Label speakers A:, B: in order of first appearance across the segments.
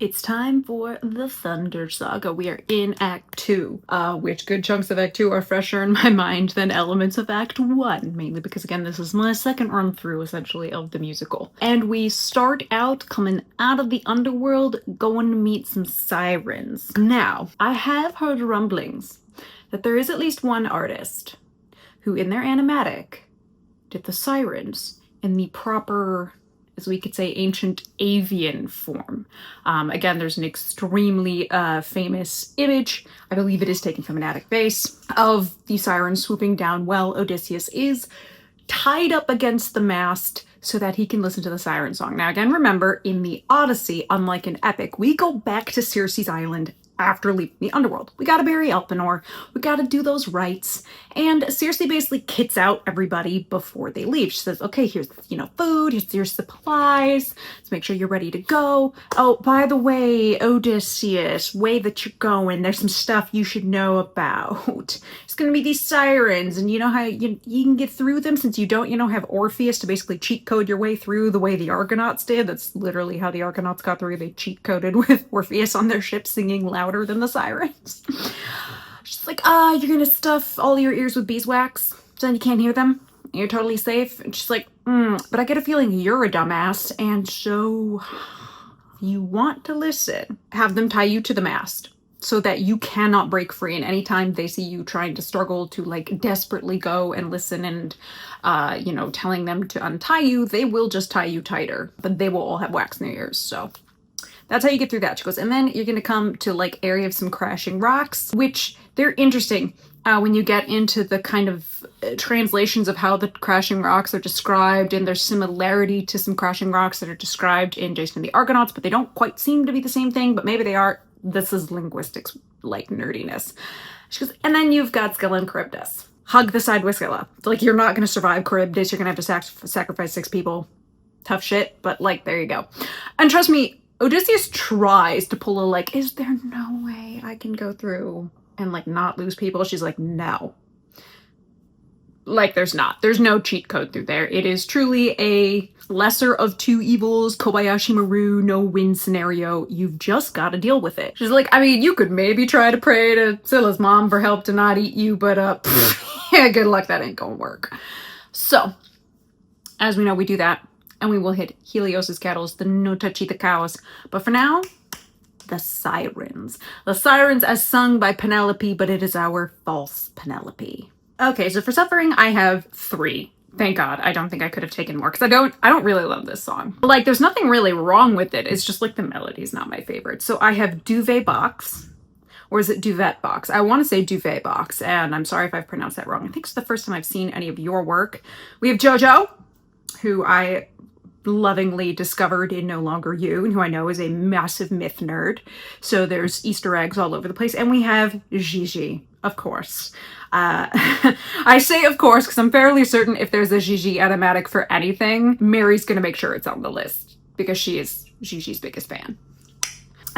A: It's time for the Thunder Saga. We are in Act 2, which good chunks of Act 2 are fresher in my mind than elements of Act 1, mainly because, again, this is my second run through, essentially, of the musical. And we start out coming out of the underworld, going to meet some sirens. Now, I have heard rumblings that there is at least one artist who, in their animatic, did the sirens in the proper, as we could say, ancient avian form. Again, there's an extremely famous image, I believe it is taken from an attic base, of the siren swooping down while Odysseus is tied up against the mast so that he can listen to the siren song. Now, again, remember, in the Odyssey, unlike an epic, we go back to Circe's island after leaving the underworld. We gotta bury Elpenor, we gotta do those rites, and Circe basically kits out everybody before they leave. She says, okay, here's, food, here's your supplies, let's make sure you're ready to go. Oh, by the way, Odysseus, way that you're going, there's some stuff you should know about. It's gonna be these sirens, and you know how you can get through them since you don't, have Orpheus to basically cheat code your way through the way the Argonauts did. That's literally how the Argonauts got through. They cheat coded with Orpheus on their ship singing louder than the sirens. She's like, you're gonna stuff all your ears with beeswax so then you can't hear them. You're totally safe. And she's like, but I get a feeling you're a dumbass, and so you want to listen. Have them tie you to the mast so that you cannot break free, and anytime they see you trying to struggle to desperately go and listen and telling them to untie you, they will just tie you tighter, but they will all have wax in their ears. So that's how you get through that. She goes, and then you're gonna come to area of some crashing rocks, which they're interesting when you get into the kind of translations of how the crashing rocks are described, and there's similarity to some crashing rocks that are described in Jason and the Argonauts, but they don't quite seem to be the same thing, but maybe they are. This is linguistics, nerdiness. She goes, and then you've got Scylla and Charybdis. Hug the side with Scylla. It's you're not gonna survive Charybdis, you're gonna have to sacrifice 6 people. Tough shit, but there you go. And trust me, Odysseus tries to pull a is there no way I can go through and not lose people? She's like, no. There's not. There's no cheat code through there. It is truly a lesser of two evils, Kobayashi Maru, no win scenario. You've just got to deal with it. She's like, I mean, you could maybe try to pray to Scylla's mom for help to not eat you, but yeah, good luck. That ain't gonna work. So, as we know, we do that. And we will hit Helios's kettles, the Notachita cows. But for now, the sirens. The sirens as sung by Penelope, but it is our false Penelope. Okay, so for suffering, I have 3. Thank God. I don't think I could have taken more, because I don't really love this song. There's nothing really wrong with it. It's just the melody's not my favorite. So I have Duvet Box. Or is it Duvet Box? I want to say Duvet Box, and I'm sorry if I've pronounced that wrong. I think it's the first time I've seen any of your work. We have JOJO, who I lovingly discovered in No Longer You, and who I know is a massive myth nerd. So there's Easter eggs all over the place. And we have Gigi, of course. I say of course because I'm fairly certain if there's a Gigi animatic for anything, Mary's gonna make sure it's on the list because she is Gigi's biggest fan.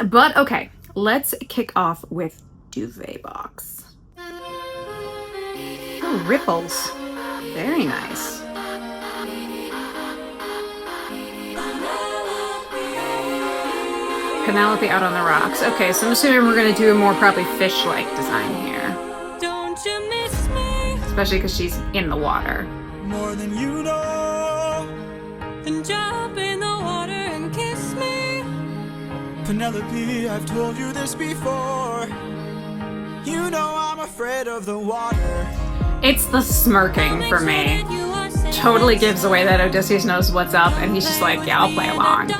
A: But okay, let's kick off with Duvet Box. Oh, ripples. Very nice. Penelope out on the rocks. Okay, so I'm assuming we're gonna do a more probably fish-like design here. Don't you miss me? Especially because she's in the water. More than you know. Then jump in the water and kiss me. Penelope, I've told you this before. You know I'm afraid of the water. It's the smirking for me. Totally gives away that Odysseus knows what's up, and he's just like, yeah, I'll play along.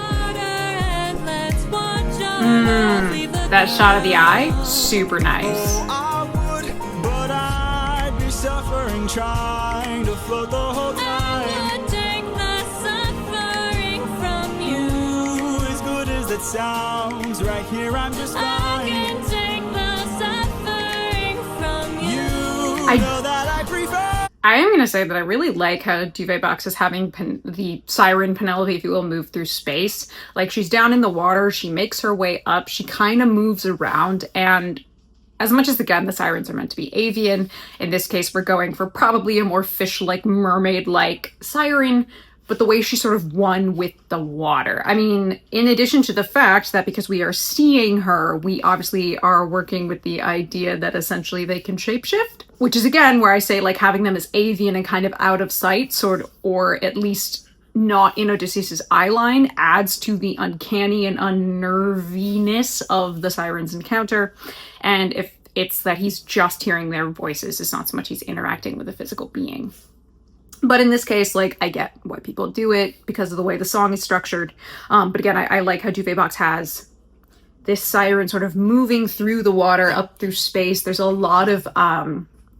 A: That shot of the eye, super nice. Oh, I would, but I'd be suffering trying to float the whole time. I would take the suffering from you. As good as it sounds, right here I'm just fine. I can take the suffering from you. You know that I prefer. I am going to say that I really like how Duvet Box is having the siren Penelope, if you will, move through space. She's down in the water, she makes her way up, she kind of moves around, and as much as, again, the sirens are meant to be avian, in this case we're going for probably a more fish-like, mermaid-like siren. but the way she sort of won with the water. I mean, in addition to the fact that because we are seeing her, we obviously are working with the idea that essentially they can shapeshift, which is again where I say like having them as avian and kind of out of sight, sort of, or at least not in Odysseus's eye line, adds to the uncanny and unnerviness of the Sirens' encounter. And if it's that he's just hearing their voices, it's not so much he's interacting with a physical being. But in this case, like, I get why people do it because of the way the song is structured. But again, I like how Duvet Box has this siren sort of moving through the water up through space. There's a lot of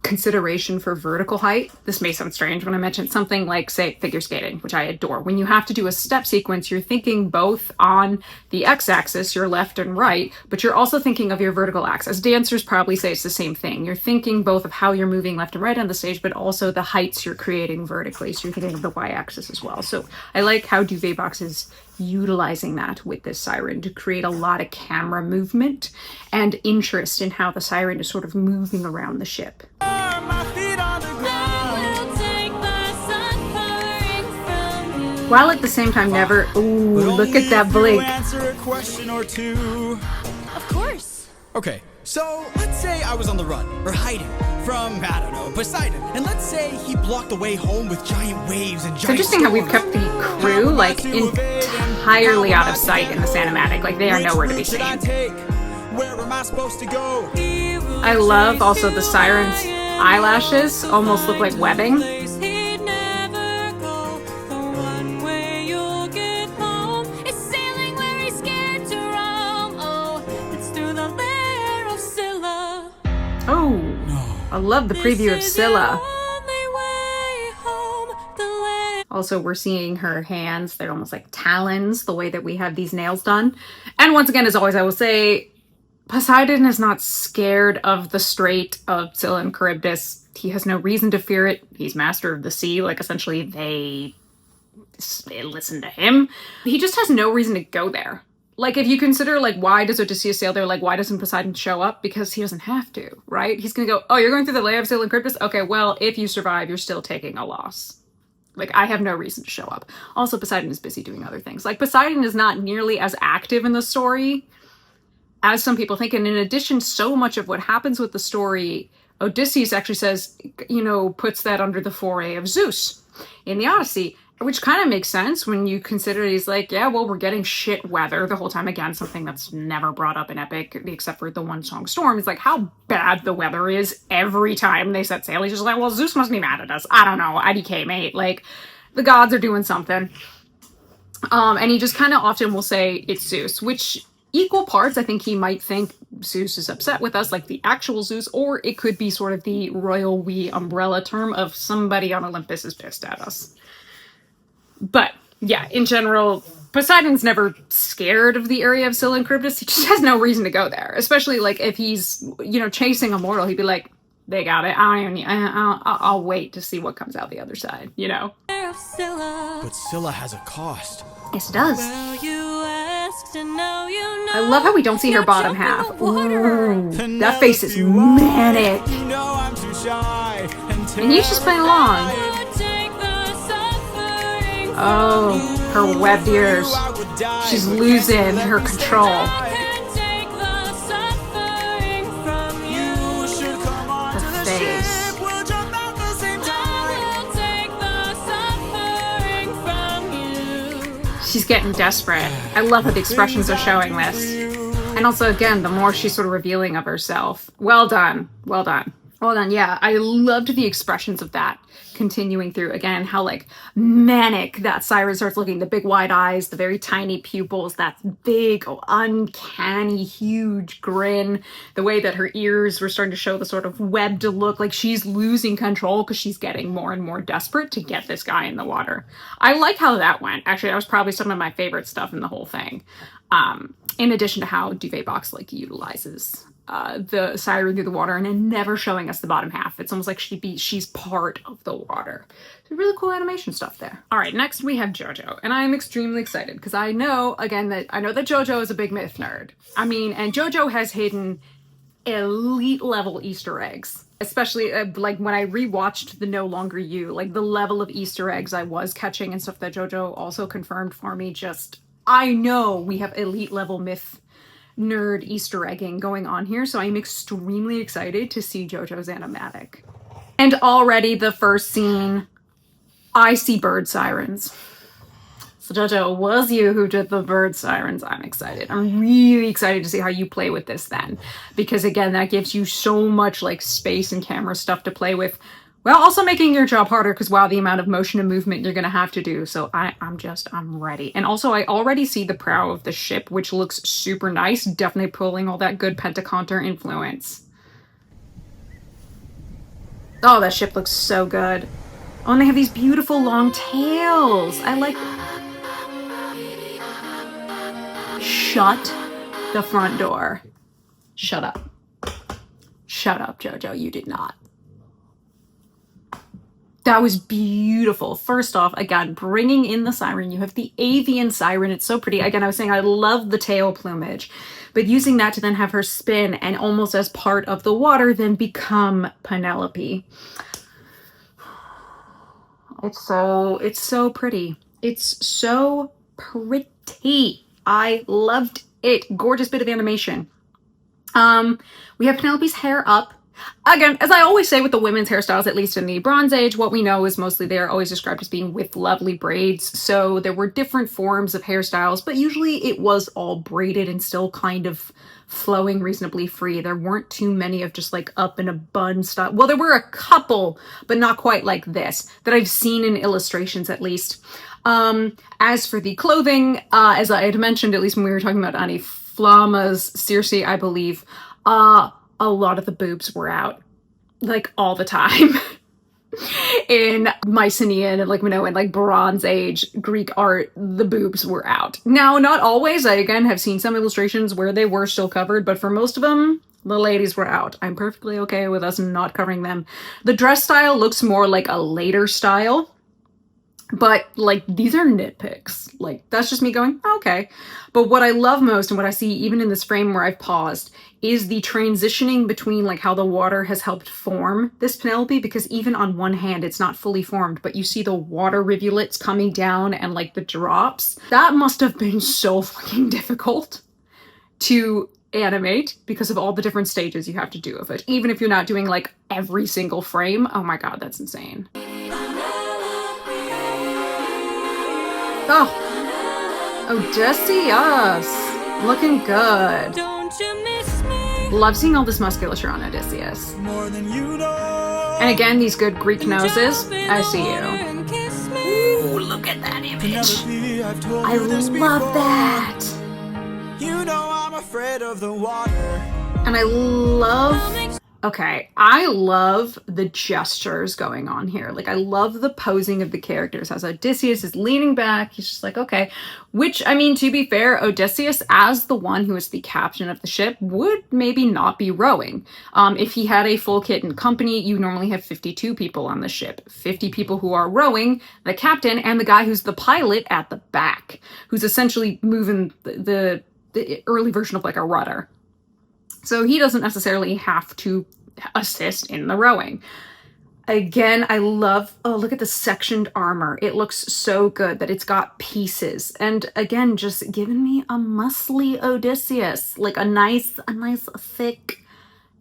A: consideration for vertical height. This may sound strange when I mention something like, say, figure skating, which I adore. When you have to do a step sequence, you're thinking both on the x-axis, your left and right, but you're also thinking of your vertical axis. Dancers probably say it's the same thing. You're thinking both of how you're moving left and right on the stage, but also the heights you're creating vertically. So you're thinking of the y-axis as well. So I like how Duvet Box is utilizing that with this siren to create a lot of camera movement and interest in how the siren is sort of moving around the ship. While at the same time never, ooh, look at that blink.
B: Answer a question or two.
C: Of course.
B: Okay, so let's say I was on the run, or hiding, from, I don't know, Poseidon. And let's say he blocked the way home with giant waves and giant
A: It's interesting how we've kept the crew, like, entirely out of sight in the cinematic. Like, they are nowhere to be seen.
B: Where am I supposed to go?
A: I love also the siren's eyelashes almost look like webbing. Oh, I love the preview of Scylla. Also, we're seeing her hands. They're almost like talons, the way that we have these nails done. And once again, as always, I will say, Poseidon is not scared of the strait of Scylla and Charybdis. He has no reason to fear it. He's master of the sea. Like, essentially, they listen to him. He just has no reason to go there. Like, if you consider, like, why does Odysseus sail there? Like, why doesn't Poseidon show up? Because he doesn't have to, right? He's gonna go, oh, you're going through the layer of Scylla and Charybdis? Okay, well, if you survive, you're still taking a loss. Like, I have no reason to show up. Also, Poseidon is busy doing other things. Like, Poseidon is not nearly as active in the story as some people think. And in addition, so much of what happens with the story, Odysseus actually says, you know, puts that under the foray of Zeus in the Odyssey. Which kind of makes sense when you consider he's like, yeah, well, we're getting shit weather the whole time. Again, something that's never brought up in Epic, except for the one song Storm. It's like how bad the weather is every time they set sail. He's just like, well, Zeus must be mad at us. I don't know. IDK, mate. Like, the gods are doing something. And he just kind of often will say it's Zeus, which equal parts, I think he might think Zeus is upset with us, like the actual Zeus, or it could be sort of the royal we umbrella term of somebody on Olympus is pissed at us. But, yeah, in general, Poseidon's never scared of the area of Scylla and Charybdis. He just has no reason to go there. Especially, like, if he's, you know, chasing a mortal, he'd be like, they got it. I don't even need, I'll wait to see what comes out the other side, you know?
B: But Scylla has a cost.
A: Yes, it does. I love how we don't see her bottom half. Ooh, that face is manic. And he's just playing along. Oh, her webbed ears. She's losing her control. Her face. She's getting desperate. I love how the expressions are showing this. And also, again, the more she's sort of revealing of herself. Well done. Well done. Well done. Yeah, I loved the expressions of that continuing through. Again, how like manic that siren starts looking, the big wide eyes, the very tiny pupils, that big, uncanny, huge grin, the way that her ears were starting to show the sort of webbed look, like she's losing control because she's getting more and more desperate to get this guy in the water. I like how that went. Actually, that was probably some of my favorite stuff in the whole thing. In addition to how Duvet Box like utilizes the siren through the water and then never showing us the bottom half. It's almost like she's part of the water. So really cool animation stuff there. All right, next we have JoJo, and I'm extremely excited because I know that JoJo is a big myth nerd. I mean, and JoJo has hidden elite level Easter eggs. Especially like when I rewatched the No Longer You, like the level of Easter eggs I was catching and stuff that JoJo also confirmed for me. Just, I know we have elite level myth nerd Easter egging going on here, so I'm extremely excited to see JoJo's animatic. And already the first scene, I see BIRD-SIRENS. So JoJo, it was you who did the BIRD-SIRENS. I'm excited. I'm really excited to see how you play with this then. Because again, that gives you so much like space and camera stuff to play with. While also making your job harder because wow, the amount of motion and movement you're gonna have to do. So I'm ready. And also I already see the prow of the ship, which looks super nice. Definitely pulling all that good Pentacounter influence. Oh, that ship looks so good. Oh, and they have these beautiful long tails. I like... Shut the front door. Shut up. Shut up, JoJo. You did not. That was beautiful. First off, again, bringing in the siren. You have the avian siren. It's so pretty. Again, I was saying I love the tail plumage, but using that to then have her spin and almost as part of the water then become Penelope. It's so pretty. It's so pretty. I loved it. Gorgeous bit of animation. We have Penelope's hair up. Again, as I always say with the women's hairstyles, at least in the Bronze Age, what we know is mostly they're always described as being with lovely braids. So there were different forms of hairstyles, but usually it was all braided and still kind of flowing reasonably free. There weren't too many of just like up in a bun style. Well, there were a couple, but not quite like this that I've seen in illustrations at least. As for the clothing, as I had mentioned, at least when we were talking about Annie Flama's Circe, I believe, a lot of the boobs were out, like all the time. In Mycenaean and like Minoan, like Bronze Age Greek art, the boobs were out. Now, not always. I again have seen some illustrations where they were still covered, but for most of them, the ladies were out. I'm perfectly okay with us not covering them. The dress style looks more like a later style. But, like, these are nitpicks. Like, that's just me going, okay. But what I love most, and what I see even in this frame where I've paused, is the transitioning between, like, how the water has helped form this Penelope, because even on one hand, it's not fully formed, but you see the water rivulets coming down and, like, the drops. That must have been so fucking difficult to animate because of all the different stages you have to do of it. Even if you're not doing, like, every single frame. Oh my god, that's insane. Oh, Odysseus, looking good.
B: Don't you miss me?
A: Love seeing all this musculature on Odysseus.
B: More than you know.
A: And again, these good Greek noses. I see you. Ooh, look at that image. I love that.
B: You know I'm afraid of the water.
A: And I love... Okay, I love the gestures going on here. Like, I love the posing of the characters. As Odysseus is leaning back, he's just like, okay. Which, I mean, to be fair, Odysseus, as the one who is the captain of the ship, would maybe not be rowing. If he had a full kit and company, you normally have 52 people on the ship. 50 people who are rowing, the captain, and the guy who's the pilot at the back, who's essentially moving the early version of, like, a rudder. So he doesn't necessarily have to assist in the rowing. Again, I love, oh, look at the sectioned armor. It looks so good that it's got pieces. And again, just giving me a muscly Odysseus, like a nice thick,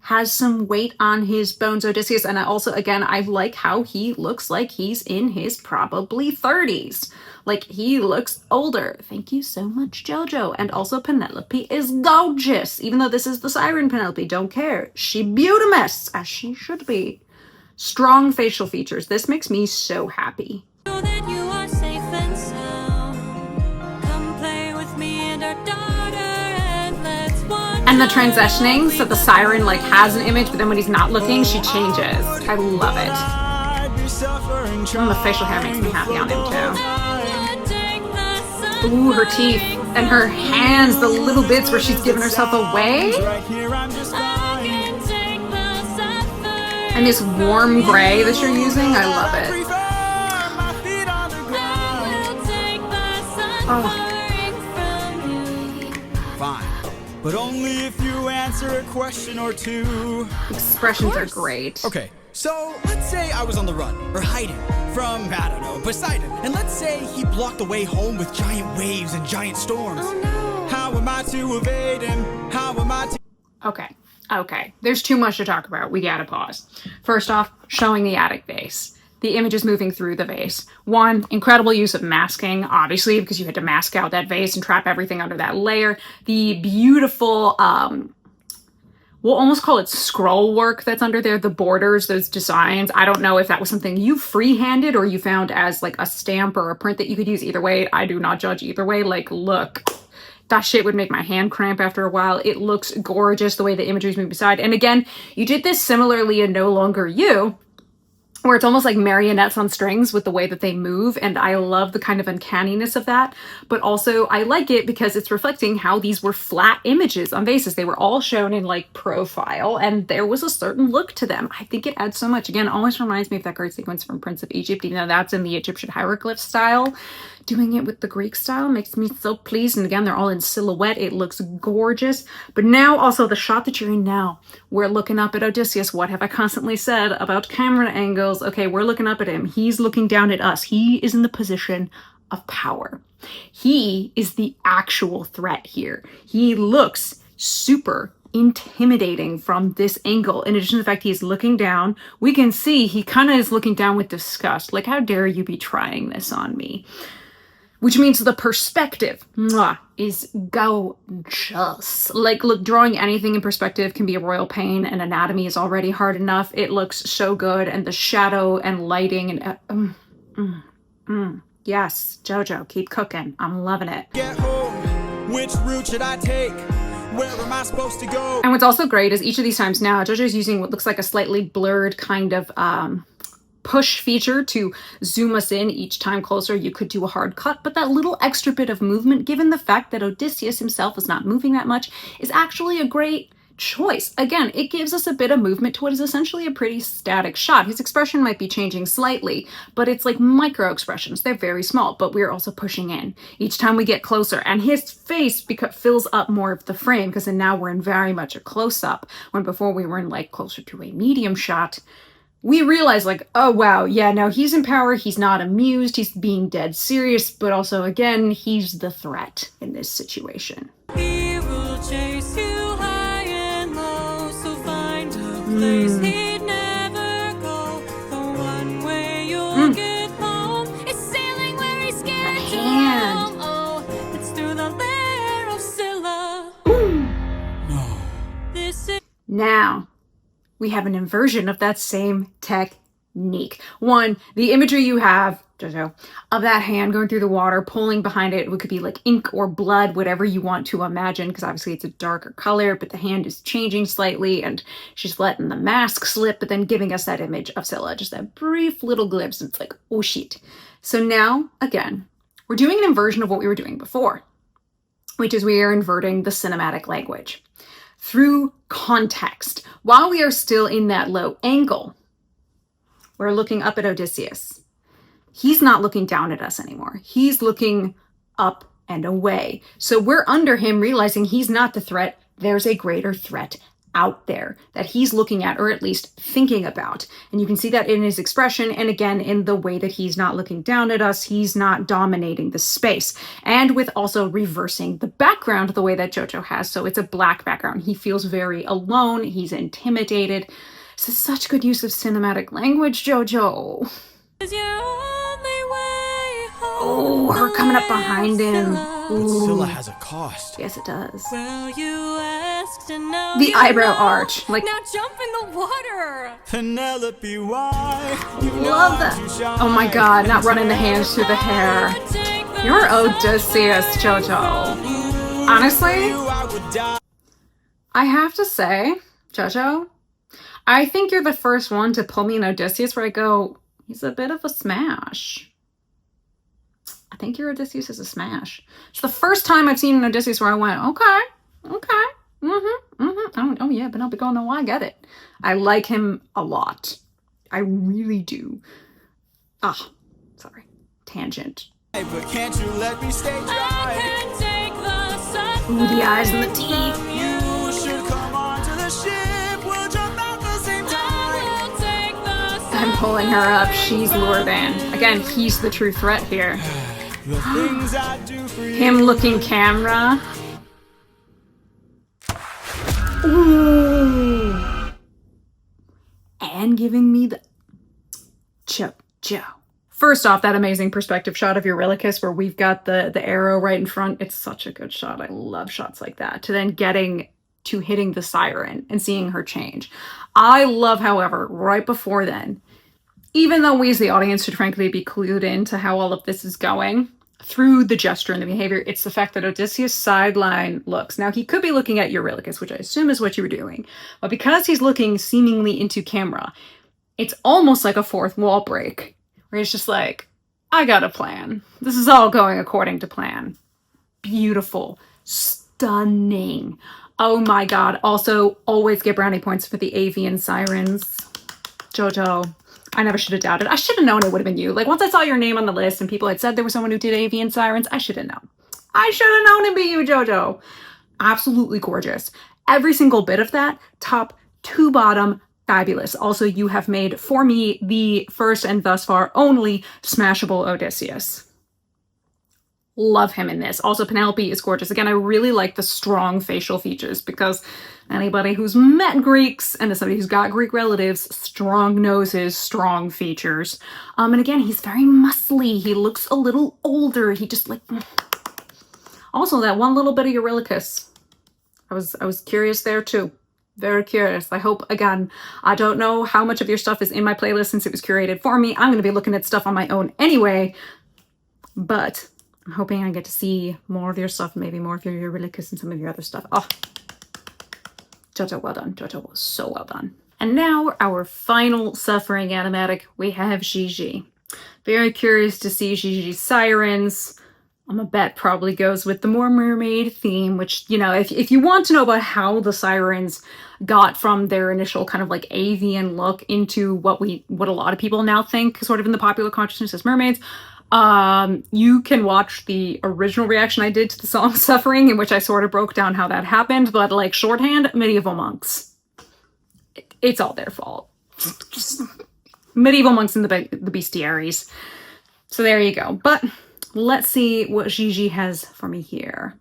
A: has some weight on his bones Odysseus. And I also, again, I like how he looks like he's in his probably 30s. Like, he looks older. Thank you so much, JoJo. And also, Penelope is gorgeous. Even though this is the Siren Penelope, don't care. She beautimous, as she should be. Strong facial features. This makes me so happy.
C: Know that you are safe and sound. Come play with me and our daughter and let's watch.
A: And the transitioning, so the siren like has an image, but then when he's not looking, she changes. I love it. And the facial hair makes me happy on him too. Ooh, her teeth and her hands, the little bits where she's giving herself away. And this warm gray that you're using, I love it. Oh.
B: Fine. but only if you answer a question or two.
A: Expressions are great.
B: Okay, so let's say I was on the run, or hiding, from, I don't know, Poseidon. And let's say he blocked the way home with giant waves and giant storms.
C: Oh no.
B: How am I to evade him? How am I to...
A: Okay. There's too much to talk about. We gotta pause. First off, showing the attic vase. The image is moving through the vase. One, incredible use of masking, obviously, because you had to mask out that vase and trap everything under that layer. The beautiful, we'll almost call it scroll work that's under there, the borders, those designs. I don't know if that was something you freehanded or you found as like a stamp or a print that you could use. Either way, I do not judge either way. Like, look, that shit would make my hand cramp after a while. It looks gorgeous the way the imagery is moving beside. And again, you did this similarly in No Longer You, where it's almost like marionettes on strings with the way that they move, and I love the kind of uncanniness of that, but also I like it because it's reflecting how these were flat images on vases. They were all shown in like profile, and there was a certain look to them. I think it adds so much. Again, always reminds me of that great sequence from Prince of Egypt, even though that's in the Egyptian hieroglyph style. Doing it with the Greek style makes me so pleased, and again, they're all in silhouette. It looks gorgeous. But now also the shot that you're in now, we're looking up at Odysseus. What have I constantly said about camera angles? Okay, we're looking up at him. He's looking down at us. He is in the position of power. He is the actual threat here. He looks super intimidating from this angle. In addition to the fact he's looking down, we can see he kind of is looking down with disgust. Like, how dare you be trying this on me? Which means the perspective is gorgeous. Like, look, drawing anything in perspective can be a royal pain, and anatomy is already hard enough. It looks so good, and the shadow and lighting and yes, JoJo, keep cooking. I'm loving it.
B: Get home. Which route should I take? Where am I supposed to go?
A: And what's also great is each of these times now, JoJo's using what looks like a slightly blurred kind of push feature to zoom us in each time closer. You could do a hard cut, but that little extra bit of movement, given the fact that Odysseus himself is not moving that much, is actually a great choice. Again, it gives us a bit of movement to what is essentially a pretty static shot. His expression might be changing slightly, but it's like micro expressions. They're very small, but we're also pushing in each time we get closer, and his face fills up more of the frame, because then now we're in very much a close-up, when before we were in like closer to a medium shot. We realize, like, oh wow, yeah, no, he's in power, he's not amused, he's being dead serious, but also, again, he's the threat in this situation.
C: He will chase you high and low, so find a place he'd never go. The one way you'll get home is sailing where he's scared to roam. Oh, it's through the lair of Scylla.
B: No.
C: This is
A: Now, we have an inversion of that same technique. One, the imagery you have, JoJo, of that hand going through the water, pulling behind it, it could be like ink or blood, whatever you want to imagine, because obviously it's a darker color, but the hand is changing slightly, and she's letting the mask slip, but then giving us that image of Scylla, just that brief little glimpse, and it's like, oh shit. So now, again, we're doing an inversion of what we were doing before, which is we are inverting the cinematic language through context. While we are still in that low angle, we're looking up at Odysseus. He's not looking down at us anymore. He's looking up and away. So we're under him, realizing he's not the threat. There's a greater threat out there that he's looking at, or at least thinking about. And you can see that in his expression, and again, in the way that he's not looking down at us, he's not dominating the space. And with also reversing the background the way that JoJo has, so it's a black background. He feels very alone, he's intimidated. This is such good use of cinematic language, JoJo.
C: your only way home.
A: Oh, her coming up behind him. Ooh.
B: Scylla has a cost.
A: Yes, it does.
C: Well, you asked and now
A: The
C: you
A: eyebrow
C: know.
A: arch, like,
C: Now jump in the water.
B: Penelope, why? You
A: love that. Oh my god, not running the hands through the hair. You're Odysseus, JoJo. Honestly, I have to say, JoJo, I think you're the first one to pull me in Odysseus where I go, he's a bit of a smash. I think your Odysseus is a smash. It's the first time I've seen an Odysseus where I went, okay. Oh yeah, but I'll be going, no, I get it. I like him a lot. I really do. Sorry. Tangent.
B: But can't you let me stay
C: I
B: dry?
C: can take the sun.
A: Ooh, the eyes and the teeth. pulling her up. She's lured in. Again, he's the true threat here.
B: The things I do for you.
A: Him looking camera. Ooh. And giving me the JOJO. First off, that amazing perspective shot of Eurylochus where we've got the arrow right in front. It's such a good shot. I love shots like that. To then getting to hitting the siren and seeing her change. I love, however, right before then, even though we as the audience should frankly be clued in to how all of this is going, through the gesture and the behavior, it's the fact that Odysseus sideline looks. Now, he could be looking at Eurylochus, which I assume is what you were doing, but because he's looking seemingly into camera, it's almost like a fourth wall break, where he's just like, I got a plan. This is all going according to plan. Beautiful. Stunning. Oh my god. Also, always get brownie points for the avian sirens. JOJO. I never should have doubted. I should have known it would have been you. Like, once I saw your name on the list and people had said there was someone who did avian sirens, I should have known. I should have known it'd be you, JOJO. Absolutely gorgeous. Every single bit of that, top to bottom, fabulous. Also, you have made, for me, the first and thus far only smashable Odysseus. Love him in this. Also, Penelope is gorgeous. Again, I really like the strong facial features because anybody who's met Greeks and as somebody who's got Greek relatives, strong noses, strong features. And again, he's very muscly. He looks a little older. He just like... Also, that one little bit of Eurylochus. I was curious there too. Very curious. I hope, again, I don't know how much of your stuff is in my playlist since it was curated for me. I'm going to be looking at stuff on my own anyway. But I'm hoping I get to see more of your stuff, maybe more of your Eurylochus and some of your other stuff. Oh, JOJO, well done. JOJO was so well done. And now our final suffering animatic, we have Gigi. Very curious to see Gigi's sirens. I'm a bet probably goes with the more mermaid theme, which, you know, if you want to know about how the sirens got from their initial kind of like avian look into what a lot of people now think sort of in the popular consciousness as mermaids, you can watch the original reaction I did to the song Suffering, in which I sort of broke down how that happened, but like shorthand, medieval monks. It's all their fault. Medieval monks and the bestiaries. So there you go. But let's see what Gigi has for me here.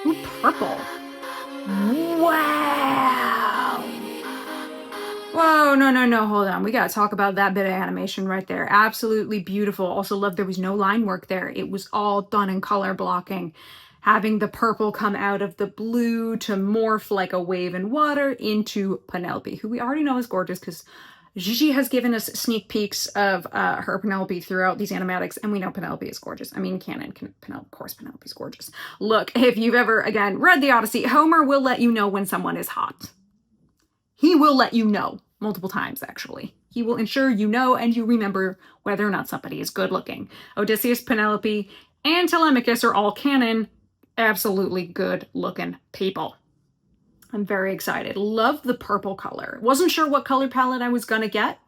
A: Ooh, purple. Wow. Whoa, no, hold on. We gotta talk about that bit of animation right there. Absolutely beautiful. Also love there was no line work there. It was all done in color blocking. Having the purple come out of the blue to morph like a wave in water into Penelope, who we already know is gorgeous because Gigi has given us sneak peeks of her Penelope throughout these animatics, and we know Penelope is gorgeous. I mean, of course Penelope's gorgeous. Look, if you've ever, again, read the Odyssey, Homer will let you know when someone is hot. He will let you know multiple times, actually. He will ensure you know and you remember whether or not somebody is good looking. Odysseus, Penelope, and Telemachus are all canon, absolutely good looking people. I'm very excited. Love the purple color. Wasn't sure what color palette I was gonna get.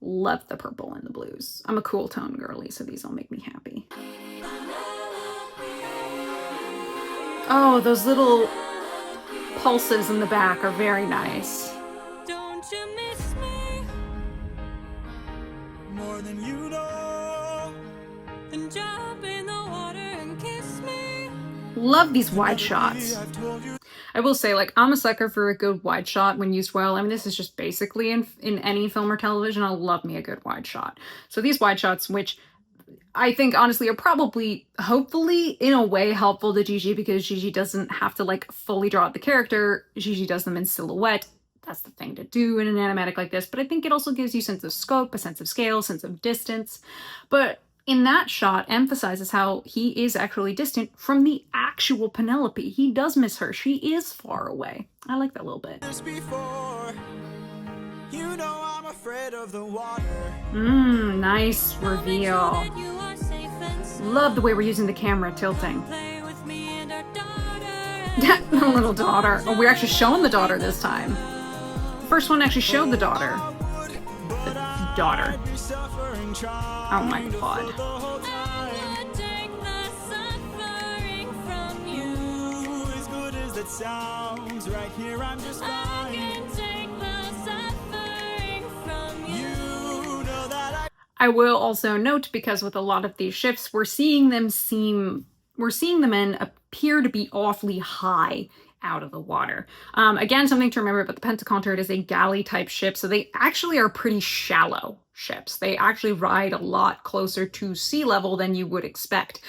A: Love the purple and the blues. I'm a cool tone girly, so these all make me happy. Oh, those little pulses in the back are very nice.
C: Don't you miss me?
B: More than you know.
C: Then jump in the water and kiss me.
A: Love these wide shots.
B: I've told you.
A: I will say, like, I'm a sucker for a good wide shot when used well. I mean, this is just basically in any film or television. I love me a good wide shot. So these wide shots, which I think honestly are probably, hopefully, in a way helpful to Gigi because Gigi doesn't have to like fully draw out the character. Gigi does them in silhouette. That's the thing to do in an animatic like this. But I think it also gives you a sense of scope, a sense of scale, a sense of distance. But in that shot emphasizes how he is actually distant from the actual Penelope. He does miss her. She is far away. I like that little bit.
B: Before, you know I'm afraid of the water.
A: Nice reveal.
C: That you are safe and sound.
A: Love the way we're using the camera tilting.
C: Play with me and our daughter.
A: The little daughter. Oh, we're actually showing the daughter this time. The first one actually showed the daughter. The daughter. Oh my god.
C: I would take the suffering from you.
B: As good as it sounds, right here I'm just
C: I
B: fine.
C: can take the suffering from you.
A: I will also note, because with a lot of these ships, we're seeing them appear to be awfully high out of the water. Again, something to remember about the Pentaconter, it is a galley type ship, so they actually are pretty shallow ships. They actually ride a lot closer to sea level than you would expect.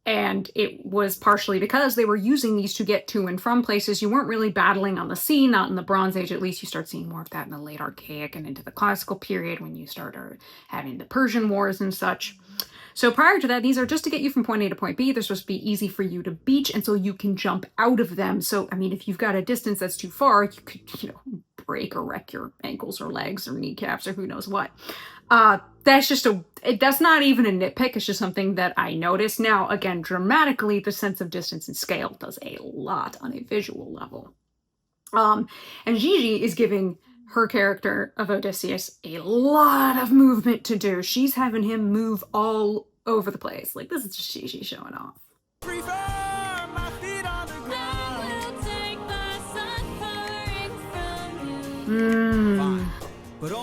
A: And it was partially because they were using these to get to and from places. You weren't really battling on the sea, not in the Bronze Age at least. You start seeing more of that in the late Archaic and into the Classical period when you start having the Persian Wars and such. So prior to that, these are just to get you from point A to point B. They're supposed to be easy for you to beach, and so you can jump out of them. So, I mean, if you've got a distance that's too far, you could, break or wreck your ankles or legs or kneecaps or who knows what. That's not even a nitpick. It's just something that I noticed. Now, again, dramatically, the sense of distance and scale does a lot on a visual level. And Gigi is giving her character of Odysseus a lot of movement to do. She's having him move all over the place. Like, this is just Gigi showing off.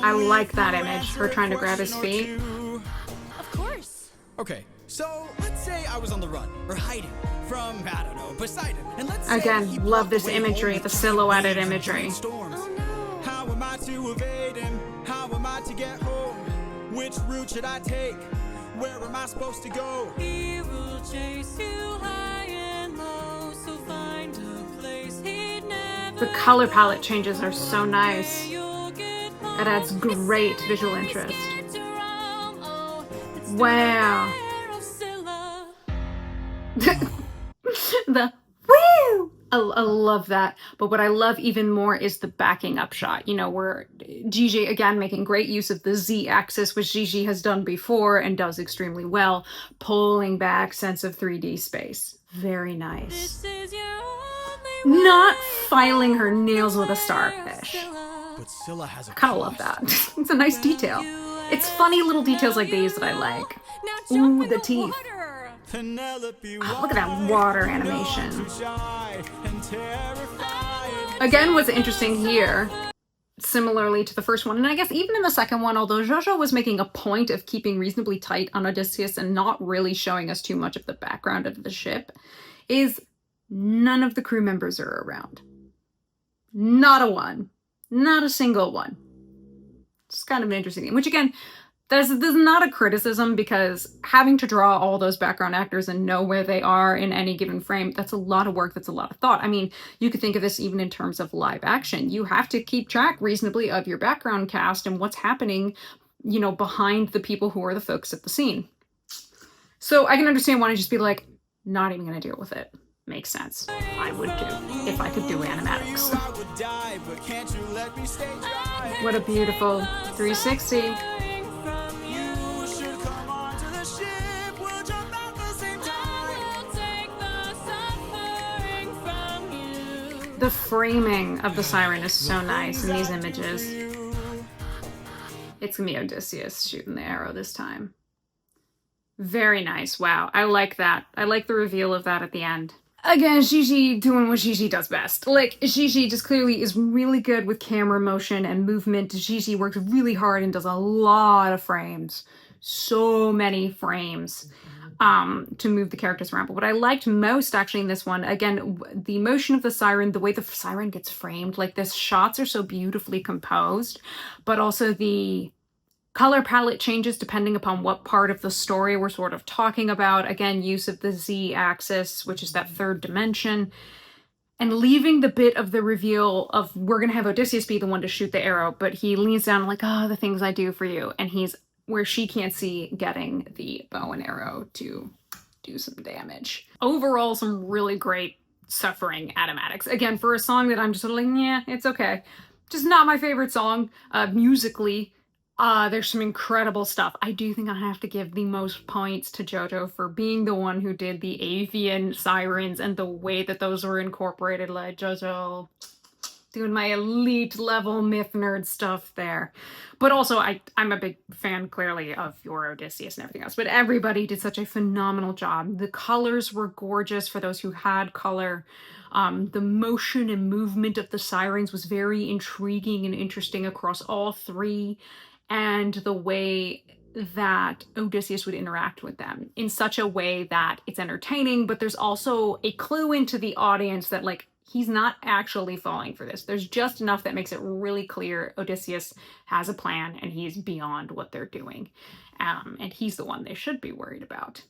A: I like that image, her trying to grab his feet.
C: Of course.
B: Okay, so let's say I was on the run, or hiding, from, I don't know, Poseidon. And let's say
A: Again,
B: he
A: love
B: blocked
A: this
B: the way
A: imagery,
B: home
A: the
B: with
A: silhouetted
B: giant
A: imagery.
B: giant storms.
C: Oh no.
B: How am I to evade him? How am I to get home? Which route should I take? Where am I supposed to go?
C: He will chase you high and low, so find a place he'd never
A: The color palette changes are so nice.
C: you'll get home.
A: It adds great visual interest.
C: Scared to roam, oh, it's
A: Wow.
C: the Scylla.
A: The woo! I love that. But what I love even more is the backing up shot. Where Gigi, again, making great use of the Z-axis, which Gigi has done before and does extremely well, pulling back sense of 3D space. Very nice.
C: This is your only
A: Not
C: way
A: filing her nails with a starfish.
C: Scylla.
B: But Scylla has a
A: Kind of love that. It's a nice detail. It's funny little details like these that I like.
C: Now jump
A: Ooh,
C: in
A: the teeth.
C: water.
B: Penelope,
A: Oh, look at that water animation.
B: too shy and terrified.
A: Again, what's interesting here, similarly to the first one, and I guess even in the second one, although JoJo was making a point of keeping reasonably tight on Odysseus and not really showing us too much of the background of the ship, is none of the crew members are around. Not a one. Not a single one. It's kind of an interesting thing, which again, there's not a criticism, because having to draw all those background actors and know where they are in any given frame, that's a lot of work, that's a lot of thought. I mean, you could think of this even in terms of live action. You have to keep track reasonably of your background cast and what's happening, behind the people who are the folks at the scene. So I can understand why I just be like, not even gonna deal with it. Makes sense. I would too, if I could do animatics.
B: I would die, but can't you let me stay dry?
A: What a beautiful 360.
B: You should come onto the ship. We'll jump at the same time.
C: Take the suffering from you.
A: The framing of the siren is so nice in these images. It's gonna be Odysseus shooting the arrow this time. Very nice. Wow. I like that. I like the reveal of that at the end. Again, Gigi doing what Gigi does best. Like, Gigi just clearly is really good with camera motion and movement. Gigi works really hard and does a lot of frames. So many frames to move the characters around. But what I liked most actually in this one, again, the motion of the siren, the way the siren gets framed, like this, shots are so beautifully composed, but also the color palette changes depending upon what part of the story we're sort of talking about. Again, use of the Z-axis, which is that third dimension, and leaving the bit of the reveal of we're going to have Odysseus be the one to shoot the arrow, but he leans down and like, oh, the things I do for you. And he's where she can't see, getting the bow and arrow to do some damage. Overall, some really great suffering animatics. Again, for a song that I'm just sort of like, yeah, it's okay. Just not my favorite song musically. There's some incredible stuff. I do think I have to give the most points to JoJo for being the one who did the avian sirens and the way that those were incorporated. Like, JoJo doing my elite level myth nerd stuff there. But also, I'm a big fan, clearly, of your Odysseus and everything else. But everybody did such a phenomenal job. The colors were gorgeous for those who had color. The motion and movement of the sirens was very intriguing and interesting across all three. and the way that Odysseus would interact with them in such a way that it's entertaining, but there's also a clue into the audience that, like, he's not actually falling for this. There's just enough that makes it really clear Odysseus has a plan and he's beyond what they're doing. And he's the one they should be worried about.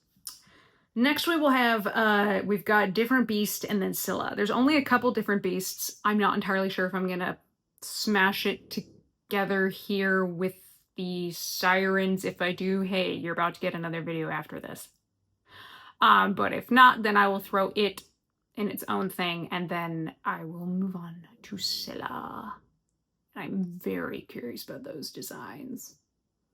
A: Next we will have, we've got Different Beast and then Scylla. There's only a couple different beasts. I'm not entirely sure if I'm gonna smash it together here with the sirens. If I do, hey, you're about to get another video after this. But if not, then I will throw it in its own thing, and then I will move on to Scylla. I'm very curious about those designs.